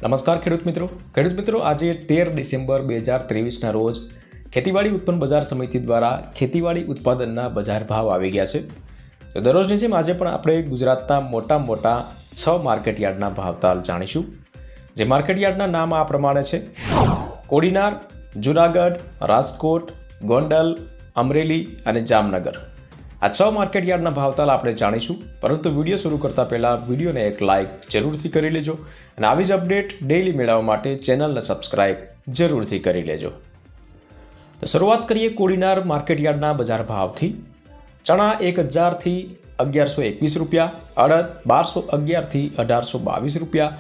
નમસ્કાર ખેડૂત મિત્રો આજે 13 ડિસેમ્બર 2023ના રોજ ખેતીવાડી ઉત્પન્ન બજાર સમિતિ દ્વારા ખેતીવાડી ઉત્પાદનના બજાર ભાવ આવી ગયા છે. તો દરરોજની જેમ આજે પણ આપણે ગુજરાતના મોટા 6 માર્કેટયાર્ડના ભાવતાલ જાણીશું. જે માર્કેટયાર્ડના નામ આ પ્રમાણે છે: કોડીનાર, જૂનાગઢ, રાજકોટ, ગોંડલ, અમરેલી અને જામનગર. આ 6 માર્કેટયાર્ડના ભાવતાલ આપણે જાણીશું. પરંતુ વિડીયો શરૂ કરતાં પહેલાં વિડીયોને એક લાઇક જરૂરથી કરી લેજો અને આવી જ અપડેટ ડેઇલી મેળવવા માટે ચેનલને સબસ્ક્રાઇબ જરૂરથી કરી લેજો. તો શરૂઆત કરીએ કોડીનાર માર્કેટયાર્ડના બજાર ભાવથી. ચણા 1000 થી 1121 રૂપિયા, અડદ 1211 થી 1822 રૂપિયા,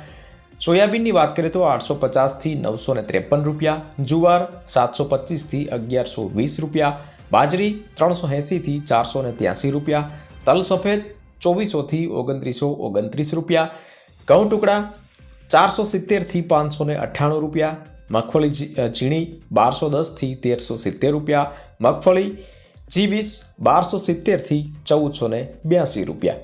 સોયાબીનની વાત કરીએ તો 850 થી 953 રૂપિયા, જુવાર 725 થી 1120 રૂપિયા, બાજરી 380 થી 483 રૂપિયા, તલ સફેદ 2400 થી 2929 રૂપિયા, ઘઉં ટુકડા 470 થી 598 રૂપિયા, મગફળી ઝીણી 1210 થી 1370 રૂપિયા, મગફળી G20 1270 થી 1482 રૂપિયા.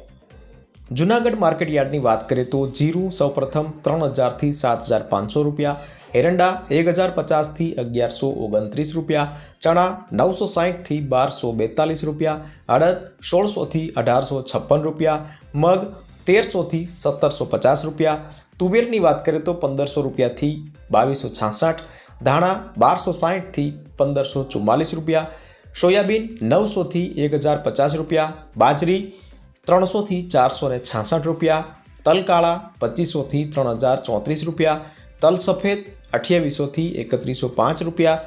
જૂનાગઢ માર્કેટયાર્ડની વાત કરીએ તો જીરું સૌપ્રથમ 3000 થી 7500 રૂપિયા, એરંડા 1050 થી 1129 રૂપિયા, ચણા 960 થી 1242 રૂપિયા, અડદ 1600 થી 1856 રૂપિયા, મગ 1300 થી 1750 રૂપિયા, તુવેરની વાત કરીએ તો 1500 રૂપિયાથી 2266, ધાણા 1260 થી 1544 રૂપિયા, સોયાબીન 900 થી 1050 રૂપિયા, બાજરી 300 થી 466 રૂપિયા, તલ કાળા 2500 થી 3034 રૂપિયા, તલ સફેદ 2800 થી 3105 રૂપિયા,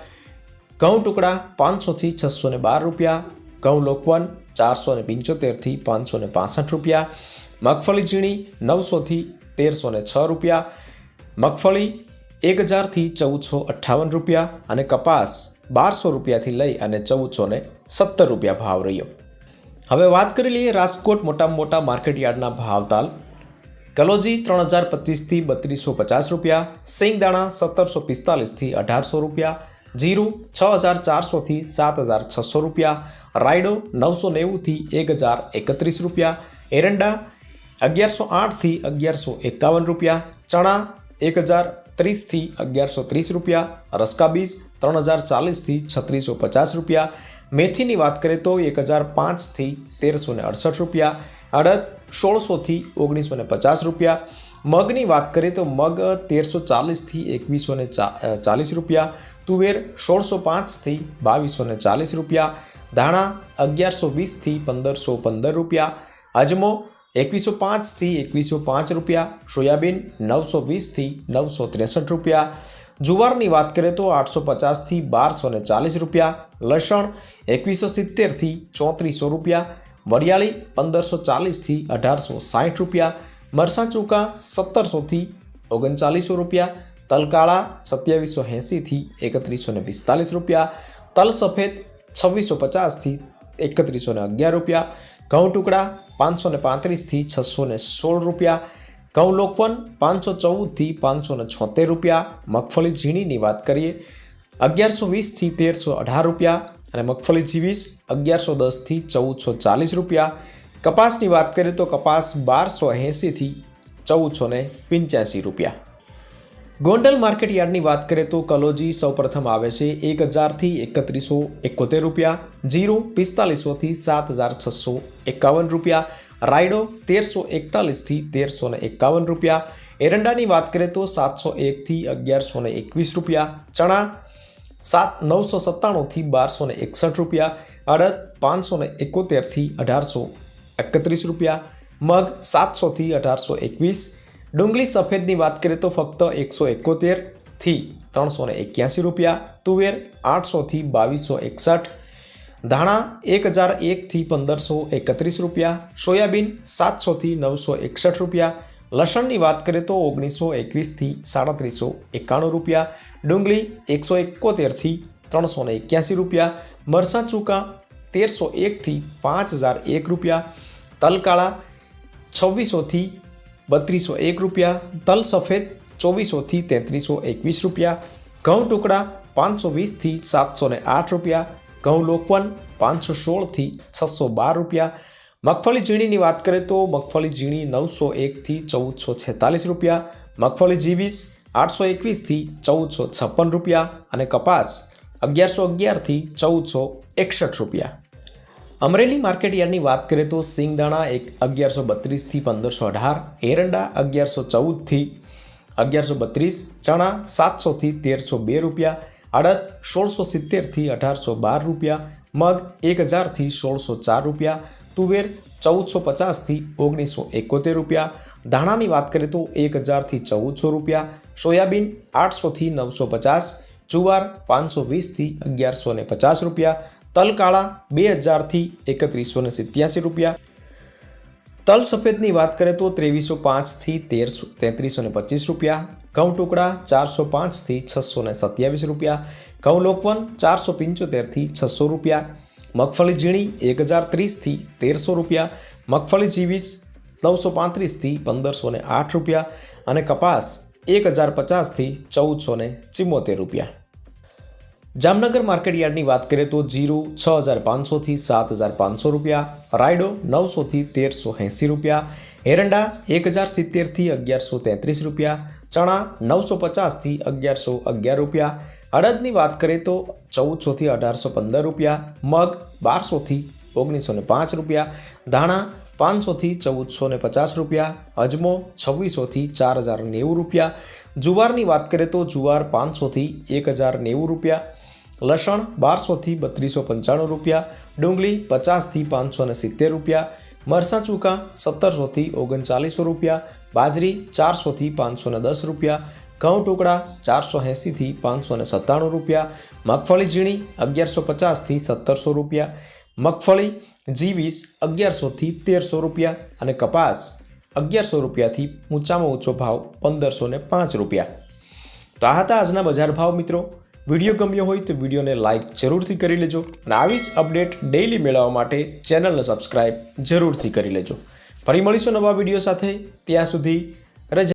ઘઉં ટુકડા 500 થી 612 રૂપિયા, ઘઉં લોકવન 475 થી 565 રૂપિયા, મગફળી ઝીણી 900 થી 1306 રૂપિયા, મગફળી 1000 થી 1458 રૂપિયા અને કપાસ 1200 રૂપિયાથી લઈ અને 1417 રૂપિયા ભાવ રહ્યો. હવે વાત કરી લઈએ રાજકોટ મોટા માર્કેટયાર્ડના ભાવતાલ. કલોજી 3025 થી 3250 રૂપિયા, સિંગદાણા 1745 થી 1800 રૂપિયા, જીરું 6400 થી 7600 રૂપિયા, રાયડો 990 થી 1031 રૂપિયા, એરંડા 1108 થી 1151 રૂપિયા, ચણા 1030 થી 1130 રૂપિયા, રસકા બીજ 3040 થી 3650 રૂપિયા, મેથીની વાત કરીએ તો 1005 થી 1368 રૂપિયા, અડદ 1600 થી 1950 રૂપિયા, મગની વાત કરીએ તો મગ 1340 થી 2140 રૂપિયા, તુવેર 1605 થી 2240 રૂપિયા, ધાણા 1120 થી 1515 રૂપિયા, અજમો 2105 થી 2105 રૂપિયા, સોયાબીન 920 થી 963 રૂપિયા, જુવારની વાત કરીએ તો 850 થી 1240 રૂપિયા, લસણ 2170 થી 3400 રૂપિયા, વરિયાળી 1540 થી 1860 રૂપિયા, મરસાં ચૂકા 1700 થી 3900 રૂપિયા, તલકાળા 2780 થી 3145 રૂપિયા, તલ સફેદ 2650 થી 3111 રૂપિયા, ઘઉં ટુકડા 535 થી 616 રૂપિયા, ઘઉં લોકવન 514 થી 576 રૂપિયા, મગફળી ઝીણીની વાત કરીએ 1120 થી 1318 રૂપિયા અને મગફળી G20 1110 થી 1440 રૂપિયા. કપાસની વાત કરીએ તો કપાસ 1280 થી 1485 રૂપિયા. ગોંડલ માર્કેટયાર્ડની વાત કરીએ તો કલોજી સૌપ્રથમ આવે છે 1000 થી 3171 રૂપિયા, જીરું 4500 થી 7651 રૂપિયા, રાયડો 1341 થી 1351 રૂપિયા, એરંડાની વાત કરીએ તો 701 થી 1121 રૂપિયા, ચણા 997 થી 1261 રૂપિયા, અડદ 571 થી 1831 રૂપિયા, મગ 700 થી 1821, ડુંગળી સફેદની વાત કરીએ તો ફક્ત 171 થી 381 રૂપિયા, તુવેર 800 થી 2261, ધાણા 1001 થી 1531 રૂપિયા, સોયાબીન 700 થી 961 રૂપિયા, લસણની વાત કરીએ તો 1921 થી 3791 રૂપિયા, ડુંગળી 171 થી 381 રૂપિયા, મરસાં ચૂકા 1301 થી 5001 રૂપિયા, તલકાળા 2600 થી 3201 રૂપિયા, તલ સફેદ 2400 થી 3321 રૂપિયા, ઘઉં ટુકડા 520 થી 708 રૂપિયા, ઘઉં લોકવન 516 થી 612 રૂપિયા, મગફળી ઝીણીની વાત કરીએ તો મગફળી ઝીણી 901 થી 1446 રૂપિયા, મગફળી G20 821થી 1456 રૂપિયા અને કપાસ 1111થી 1461 રૂપિયા। અમરેલી માર્કેટ યાર્ડની વાત કરીએ તો સિંગદાણા 1132થી 1518, એરંડા 1114થી 1132, ચણા 700થી 1302 રૂપિયા, અડદ 1670થી 1812 રૂપિયા, મગ 1000થી 1604 રૂપિયા, તુવેર 1450થી 1971 રૂપિયા, ધાણાની વાત કરીએ તો 1000થી 1400 રૂપિયા, સોયાબીન 800થી 950, જુવાર 520થી 1150 રૂપિયા, તલ કાળા 2000થી 3187 રૂપિયા, તલ સફેદની વાત કરીએ તો 2305થી 3325 રૂપિયા, ઘઉં ટુકડા 405થી 627 રૂપિયા, ઘઉં લોકવન 475થી 600 રૂપિયા, મગફળી ઝીણી 1030થી 1300 રૂપિયા, મગફળી જીવીસ 935થી 1508 રૂપિયા અને કપાસ 1050થી 1474 રૂપિયા। જામનગર માર્કેટ યાર્ડની વાત કરીએ તો જીરું 6500થી 7500 રૂપિયા, રાયડો 900થી 1380 રૂપિયા, એરંડા 1070થી 1133 રૂપિયા, ચણા 950થી 1111 રૂપિયા, અડદની વાત કરીએ તો 1400થી 1815 રૂપિયા, મગ 1200થી 1905 રૂપિયા, ધાણા 500થી 1450 રૂપિયા, અજમો 2600થી 4090 રૂપિયા, જુવારની વાત કરીએ તો જુવાર 500થી 1090 રૂપિયા, લસણ 1200થી 3295 રૂપિયા, ડુંગળી 50થી 570 રૂપિયા, મરચાં ચૂકા 1700થી 3900 રૂપિયા, બાજરી 400થી 510 રૂપિયા, ઘઉં ટુકડા 480થી 597 રૂપિયા, મગફળી ઝીણી 1150થી 1700 રૂપિયા, મગફળી જીવીસ 1100થી 1300 રૂપિયા અને કપાસ 1100 રૂપિયાથી ઊંચામાં ઊંચો ભાવ 1505 રૂપિયા। તો આ હતા આજના બજાર ભાવ મિત્રો। વિડીયો ગમ્યો હોય તો વિડીયોને લાઇક જરૂરથી કરી લેજો અને આવી જ અપડેટ ડેઇલી મેળવવા માટે ચેનલને સબસ્ક્રાઇબ જરૂરથી કરી લેજો। ફરી મળીશું નવા વિડીયો સાથે, ત્યાં સુધી રજા।